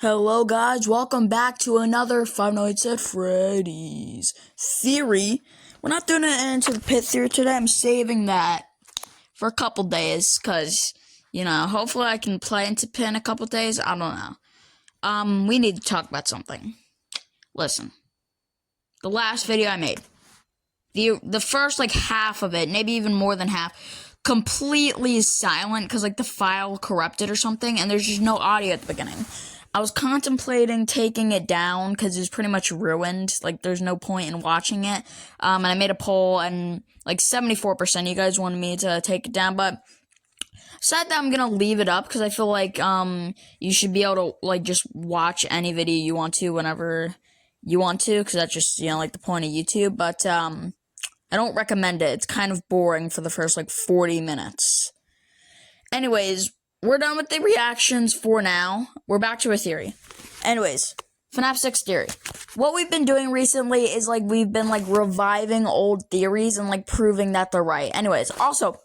Hello guys, welcome back to another Five Nights at Freddy's theory. We're not doing an Into the Pit theory today. I'm saving that for a couple days because, hopefully I can play Into Pit in a couple days. I don't know. We need to talk about something. Listen, the last video I made, the first half of it, maybe even more than half, completely silent because the file corrupted or something, and there's just no audio at the beginning. I was contemplating taking it down because it's pretty much ruined. There's no point in watching it. And I made a poll, and 74% of you guys wanted me to take it down, but I said that I'm gonna leave it up because I feel you should be able to just watch any video you want to whenever you want to, because that's just the point of YouTube. But I don't recommend it. It's kind of boring for the first 40 minutes. Anyways, we're done with the reactions for now. We're back to a theory. Anyways, FNAF 6 theory. What we've been doing recently is we've been reviving old theories and proving that they're right. Anyways, also,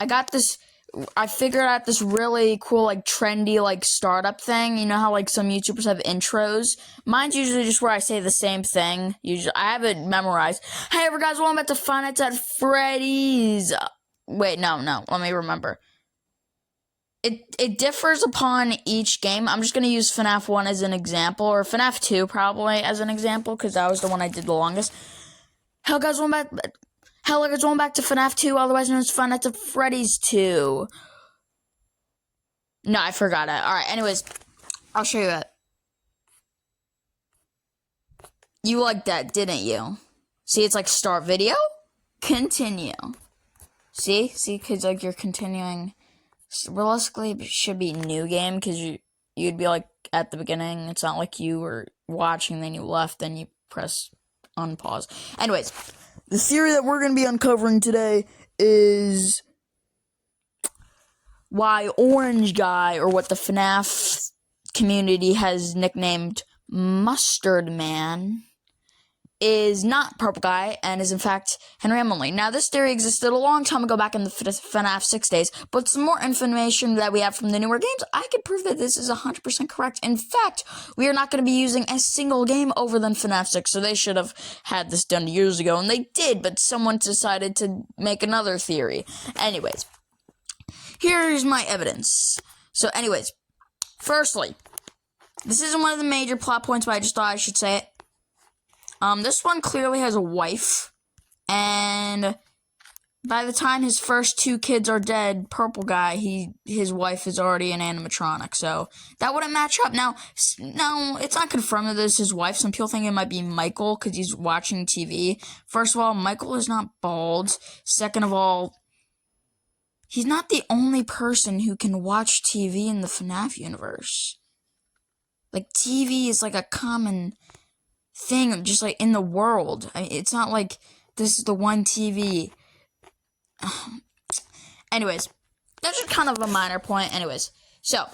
I figured out this really cool trendy startup thing. You know how some YouTubers have intros? Mine's usually just where I say the same thing. Usually I have it memorized. Hey ever guys, welcome back to Five Nights at Freddy's. Wait, no, let me remember. It differs upon each game. I'm just going to use FNAF 1 as an example, or FNAF 2 probably as an example, because that was the one I did the longest. Hello guys, welcome back to FNAF 2, otherwise known as Five Nights at Freddy's 2. No, I forgot it. Alright, anyways, I'll show you it. You liked that, didn't you? See, it's start video, continue. See, because you're continuing. Realistically, it should be new game, because you'd be at the beginning. It's not like you were watching, then you left, then you press unpause. Anyways, the theory that we're going to be uncovering today is why Orange Guy, or what the FNAF community has nicknamed Mustard Man, is not Purple Guy, and is in fact Henry Emily. Now, this theory existed a long time ago back in the FNAF 6 days, but some more information that we have from the newer games, I could prove that this is 100% correct. In fact, we are not going to be using a single game over than FNAF 6, so they should have had this done years ago, and they did, but someone decided to make another theory. Anyways, here's my evidence. So anyways, firstly, this isn't one of the major plot points, but I just thought I should say it. This one clearly has a wife, and by the time his first two kids are dead, Purple Guy, his wife is already an animatronic, so that wouldn't match up. Now, no, it's not confirmed that this is his wife. Some people think it might be Michael, because he's watching TV. First of all, Michael is not bald. Second of all, he's not the only person who can watch TV in the FNAF universe. TV is a common thing, just in the world. I mean, it's not this is the one TV. Anyways, that's just kind of a minor point. Anyways, so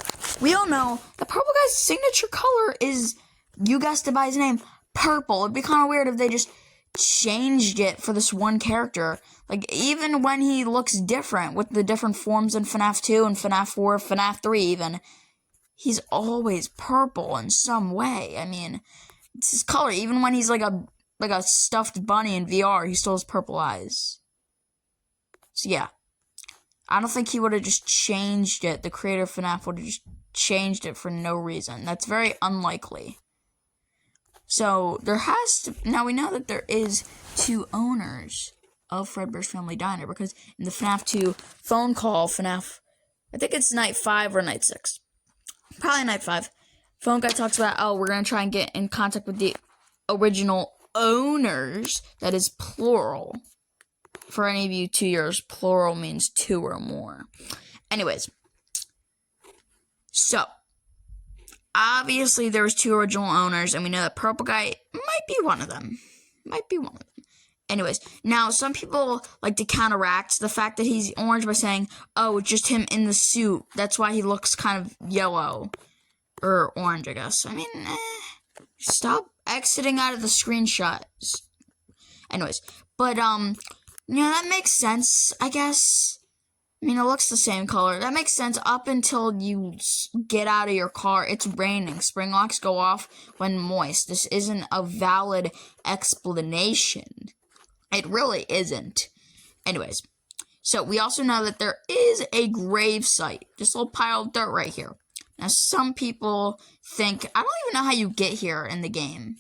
we all know the Purple Guy's signature color is, you guessed it by his name, purple. It'd be kind of weird if they just changed it for this one character. Even when he looks different with the different forms in FNAF 2 and FNAF 4, FNAF 3 even, he's always purple in some way. I mean, it's his color. Even when he's like a stuffed bunny in VR, he still has purple eyes. So yeah, I don't think he would have just changed it. The creator of FNAF would have just changed it for no reason. That's very unlikely. So there has to, now we know that there is two owners of Fredbear's Family Diner, because in the FNAF 2 phone call, FNAF, I think it's night 5 or night 6. Probably night 5. Phone guy talks about, oh, we're going to try and get in contact with the original owners. That is plural. For any of you 2 years, plural means 2 or more. Anyways. So, obviously there was 2 original owners, and we know that Purple Guy might be one of them. Anyways, now some people like to counteract the fact that he's orange by saying, oh, it's just him in the suit. That's why he looks kind of yellow. Or orange, I guess. I mean, stop exiting out of the screenshot. Anyways, but, that makes sense, I guess. I mean, it looks the same color. That makes sense up until you get out of your car. It's raining. Spring locks go off when moist. This isn't a valid explanation. It really isn't. Anyways, so we also know that there is a grave site. This little pile of dirt right here. Now, some people think, I don't even know how you get here in the game.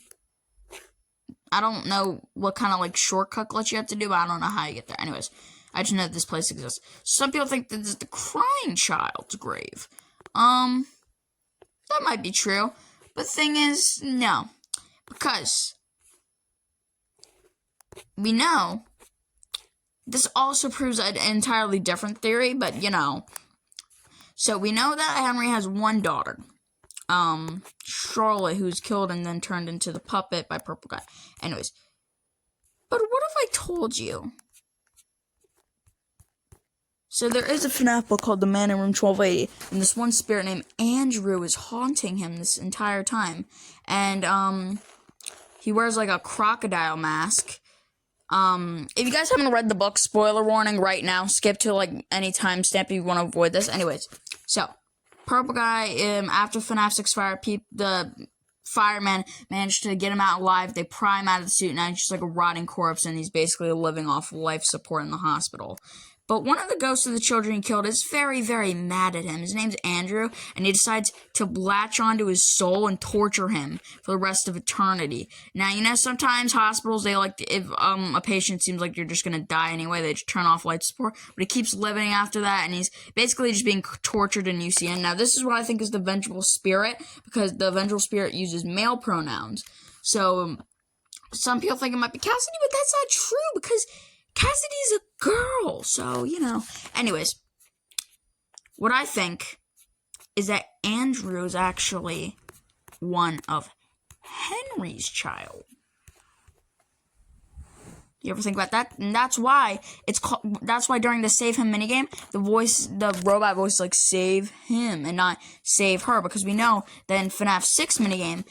I don't know what kind of, like, shortcut glitch you have to do, but I don't know how you get there. Anyways, I just know that this place exists. Some people think that this is the crying child's grave. That might be true. But the thing is, no. Because we know this also proves an entirely different theory, but, you know. So we know that Henry has one daughter. Charlotte, who's killed and then turned into the puppet by Purple Guy. Anyways. But what if I told you? So there is a FNAF book called The Man in Room 1280, and this one spirit named Andrew is haunting him this entire time. And, he wears, like, a crocodile mask. If you guys haven't read the book, spoiler warning right now, skip to, like, any timestamp if you want to avoid this. Anyways, so, Purple Guy, after FNAF 6 fire, the firemen managed to get him out alive. They pry him out of the suit, and now he's just like a rotting corpse, and he's basically living off life support in the hospital. But one of the ghosts of the children he killed is very, very mad at him. His name's Andrew, and he decides to latch onto his soul and torture him for the rest of eternity. Now, you know, sometimes hospitals, they like, if a patient seems like you're just gonna die anyway, they just turn off life support, but he keeps living after that, and he's basically just being tortured in UCN. Now, this is what I think is the vengeful spirit, because the vengeful spirit uses male pronouns. So, some people think it might be Cassidy, but that's not true, because Cassidy's a girl, so, you know. Anyways, what I think is that Andrew is actually one of Henry's child. You ever think about that? And that's why during the Save Him minigame, the robot voice is like, save him, and not save her, because we know that in FNAF 6 minigame,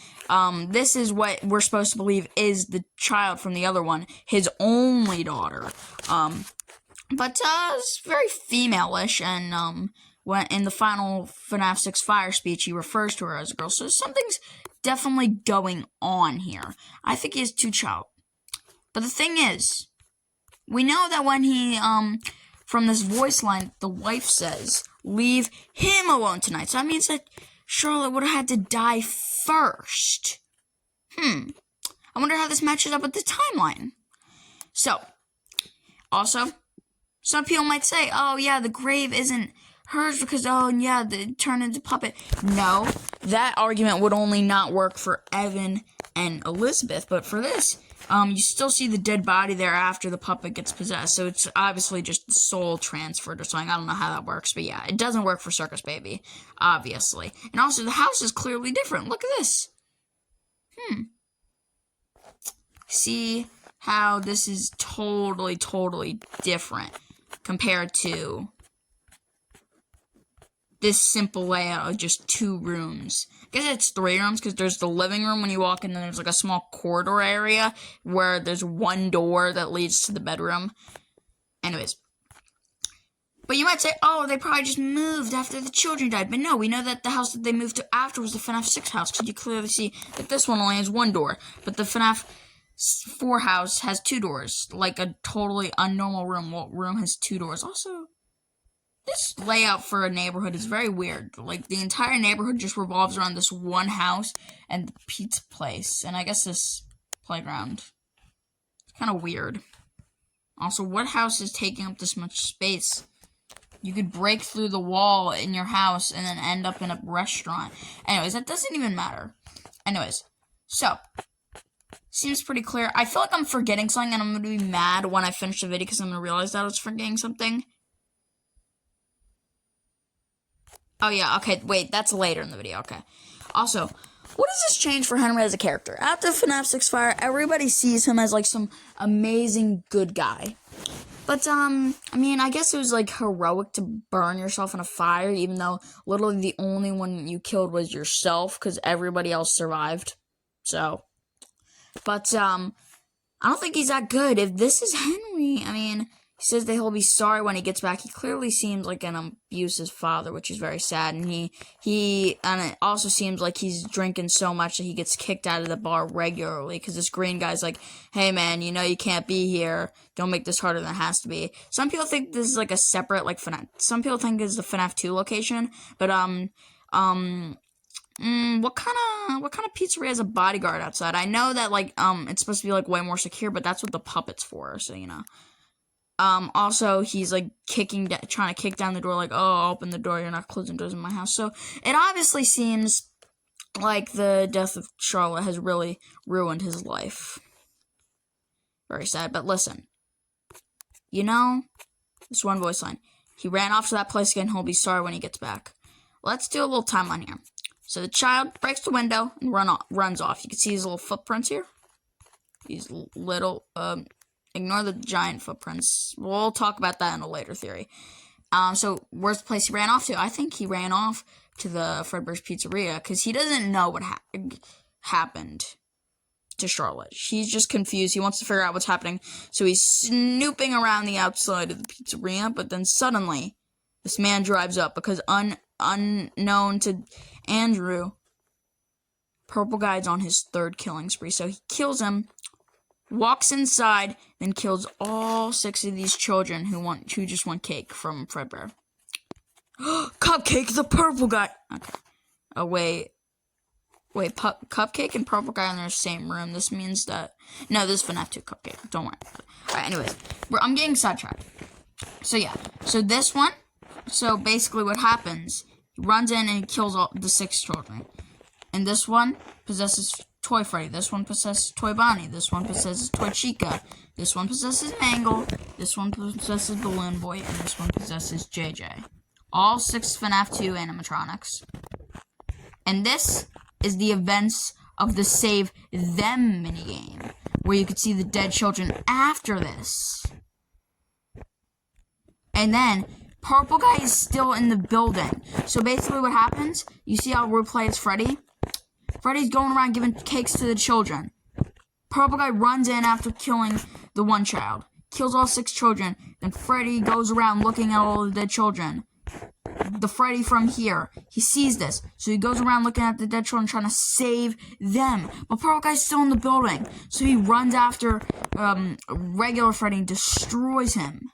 this is what we're supposed to believe is the child from the other one, his only daughter. But it's very female-ish, and, when in the final FNAF 6 fire speech, he refers to her as a girl, so something's definitely going on here. I think he has two child. But the thing is, we know that when he, from this voice line, the wife says, leave him alone tonight. So that means that Charlotte would have had to die first. I wonder how this matches up with the timeline. So, also, some people might say, oh yeah, the grave isn't hers because, oh yeah, it turned into puppet. No, that argument would only not work for Evan and Elizabeth, but for this, you still see the dead body there after the puppet gets possessed, so it's obviously just soul transferred or something. I don't know how that works, but yeah, it doesn't work for Circus Baby, obviously. And also, the house is clearly different. Look at this. See how this is totally, totally different compared to this simple layout of just 2 rooms. I guess it's 3 rooms, because there's the living room when you walk in, and there's like a small corridor area where there's one door that leads to the bedroom. Anyways. But you might say, oh, they probably just moved after the children died. But no, we know that the house that they moved to after was the FNAF 6 house, because you clearly see that this one only has 1 door. But the FNAF 4 house has 2 doors, like a totally unnormal room. What room has 2 doors? Also, this layout for a neighborhood is very weird. Like, the entire neighborhood just revolves around this one house and the pizza place. And I guess this playground. It's kind of weird. Also, what house is taking up this much space? You could break through the wall in your house and then end up in a restaurant. Anyways, that doesn't even matter. Anyways, so, seems pretty clear. I feel like I'm forgetting something, and I'm going to be mad when I finish the video because I'm going to realize that I was forgetting something. Oh, yeah, okay, wait, that's later in the video, okay. Also, what does this change for Henry as a character? After FNAF 6 Fire, everybody sees him as, like, some amazing good guy. But, I mean, I guess it was, like, heroic to burn yourself in a fire, even though literally the only one you killed was yourself, because everybody else survived. So, but, I don't think he's that good. If this is Henry, I mean, He says that he'll be sorry when he gets back. He clearly seems like an abusive father, which is very sad. And and it also seems like he's drinking so much that he gets kicked out of the bar regularly. Because this green guy's like, hey man, you know you can't be here. Don't make this harder than it has to be. Some people think this is like a separate, like, FNAF. Some people think it's the FNAF 2 location. But, what kind of pizzeria has a bodyguard outside? I know that, like, it's supposed to be, like, way more secure, but that's what the puppet's for, so, you know. Also, he's, like, trying to kick down the door, like, oh, I'll open the door, you're not closing doors in my house. So, it obviously seems like the death of Charlotte has really ruined his life. Very sad, but listen. You know, this one voice line. He ran off to that place again, he'll be sorry when he gets back. Let's do a little timeline here. So the child breaks the window and runs off. You can see his little footprints here. These little, ignore the giant footprints. We'll talk about that in a later theory. So where's the place he ran off to? I think he ran off to the Fredbear's Pizzeria because he doesn't know what happened to Charlotte. He's just confused. He wants to figure out what's happening. So he's snooping around the outside of the pizzeria, but then suddenly this man drives up because unknown to Andrew, Purple Guy's on his third killing spree. So he kills him, walks inside, then kills all 6 of these children who just want cake from Fredbear. Cupcake, the Purple Guy. Okay. Oh wait, Cupcake and Purple Guy are in the same room. This means that no, this is FNAF 2 Cupcake. Don't worry about it. All right. Anyways, I'm getting sidetracked. So yeah. So this one. So basically, what happens? He runs in and kills all the 6 children. And this one possesses Toy Freddy. This one possesses Toy Bonnie. This one possesses Toy Chica. This one possesses Mangle. This one possesses Balloon Boy. And this one possesses JJ. All 6 FNAF 2 animatronics. And this is the events of the Save Them minigame, where you can see the dead children after this. And then Purple Guy is still in the building. So basically what happens, you see how we play as Freddy? Freddy's going around giving cakes to the children. Purple Guy runs in after killing the one child. Kills all 6 children. Then Freddy goes around looking at all the dead children. The Freddy from here, he sees this. So he goes around looking at the dead children trying to save them. But Purple Guy's still in the building. So he runs after regular Freddy and destroys him.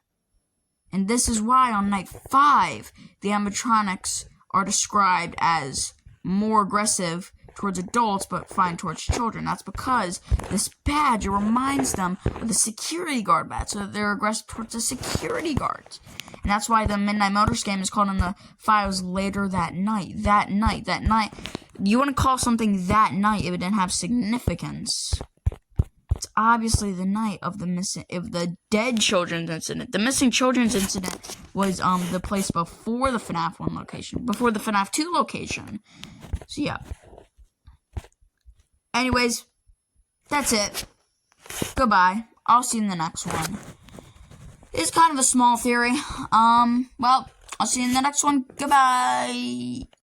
And this is why on night 5, the animatronics are described as more aggressive towards adults, but fine towards children. That's because this badge reminds them of the security guard badge, so that they're aggressive towards the security guards. And that's why the Midnight Motors game is called in the files later that night. That night. You wouldn't call something that night if it didn't have significance. It's obviously the night of the dead children's incident. The missing children's incident was the place before the FNAF 1 location, before the FNAF 2 location. So yeah. Anyways, that's it. Goodbye. I'll see you in the next one. It's kind of a small theory. Well, I'll see you in the next one. Goodbye.